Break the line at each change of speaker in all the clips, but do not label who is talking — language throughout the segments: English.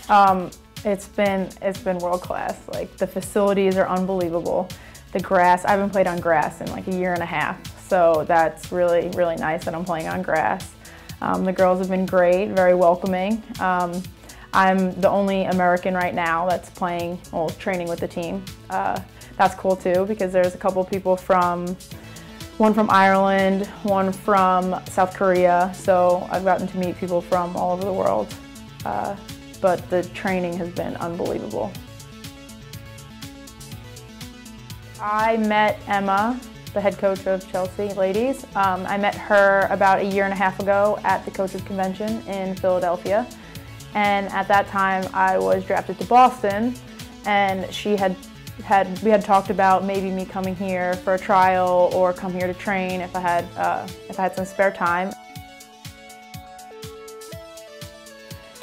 It's been world class. Like, the facilities are unbelievable. The grass, I haven't played on grass in like a year and a half, so that's really, really nice that I'm playing on grass. The girls have been great, very welcoming. I'm the only American right now that's playing, well, training with the team. That's cool too, because there's a couple people one from Ireland, one from South Korea, so I've gotten to meet people from all over the world. But the training has been unbelievable. I met Emma, the head coach of Chelsea Ladies. I met her about a year and a half ago at the coaches convention in Philadelphia. And at that time I was drafted to Boston, and we had talked about maybe me coming here for a trial or come here to train if I had some spare time.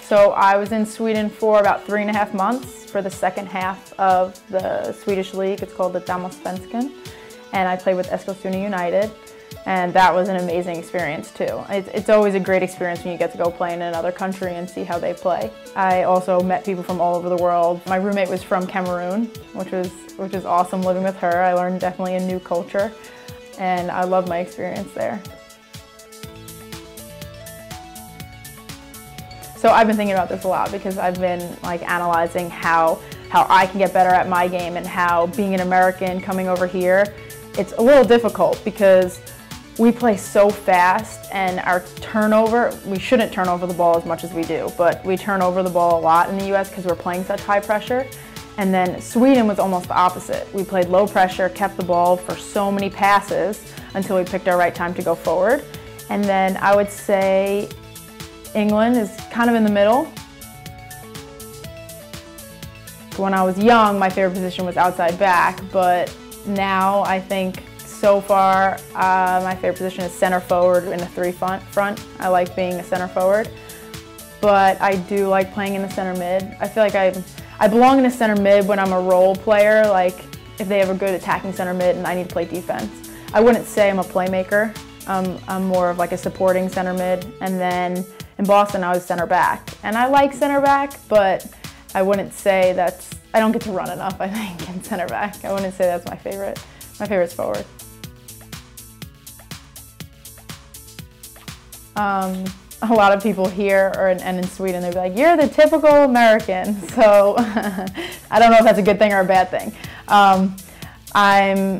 So I was in Sweden for about 3.5 months for the second half of the Swedish league. It's called the Damallsvenskan, and I played with Eskilstuna United, and that was an amazing experience too. It's always a great experience when you get to go play in another country and see how they play. I also met people from all over the world. My roommate was from Cameroon, which was awesome living with her. I learned definitely a new culture, and I love my experience there. So I've been thinking about this a lot because I've been like analyzing how I can get better at my game, and how being an American coming over here, it's a little difficult because we play so fast, and our turnover, we shouldn't turn over the ball as much as we do, but we turn over the ball a lot in the US because we're playing such high pressure. And then Sweden was almost the opposite. We played low pressure, kept the ball for so many passes until we picked our right time to go forward. And then I would say England is kind of in the middle. When I was young, my favorite position was outside back, but now I think so far my favorite position is center forward in a three front. I like being a center forward, but I do like playing in the center mid. I feel like I belong in the center mid when I'm a role player, like if they have a good attacking center mid and I need to play defense. I wouldn't say I'm a playmaker. I'm more of like a supporting center mid, and then in Boston I was center back, and I like center back, but I wouldn't say I don't get to run enough, I think, in center back. I wouldn't say that's my favorite. My favorite's forward. A lot of people here and in Sweden, they'd be like, "You're the typical American." So I don't know if that's a good thing or a bad thing. I'm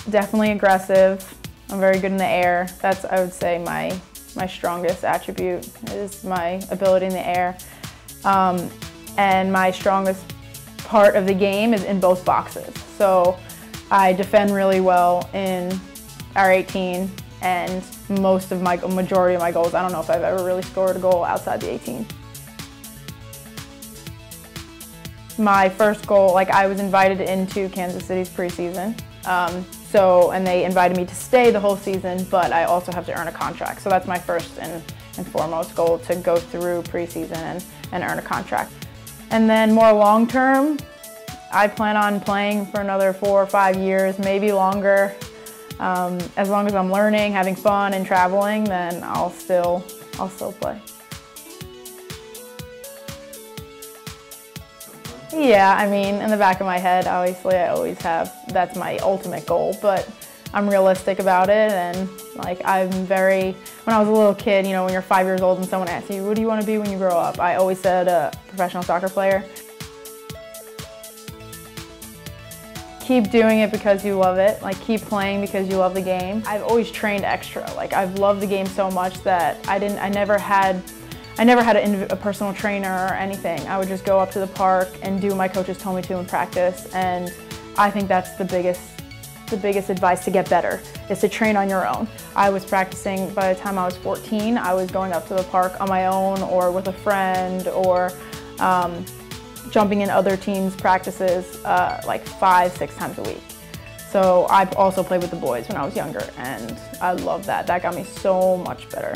definitely aggressive. I'm very good in the air. That's, I would say, my strongest attribute is my ability in the air. And my strongest part of the game is in both boxes. So I defend really well in our 18, and majority of my goals, I don't know if I've ever really scored a goal outside the 18. My first goal, like, I was invited into Kansas City's preseason. And they invited me to stay the whole season, but I also have to earn a contract. So that's my first and foremost goal, to go through preseason and earn a contract. And then more long term, I plan on playing for another 4 or 5 years, maybe longer. As long as I'm learning, having fun, and traveling, then I'll still play. Yeah, I mean, in the back of my head, obviously, I always have, that's my ultimate goal, but I'm realistic about it, and like, when I was a little kid, you know, when you're 5 years old and someone asks you, what do you want to be when you grow up? I always said a professional soccer player. Keep doing it because you love it, like, keep playing because you love the game. I've always trained extra, like, I've loved the game so much that I never had a personal trainer or anything. I would just go up to the park and do what my coaches told me to in practice, and I think that's the biggest advice to get better, is to train on your own. I was practicing, by the time I was 14, I was going up to the park on my own or with a friend, or jumping in other teams' practices like 5-6 times a week. So I also played with the boys when I was younger, and I love that. That got me so much better.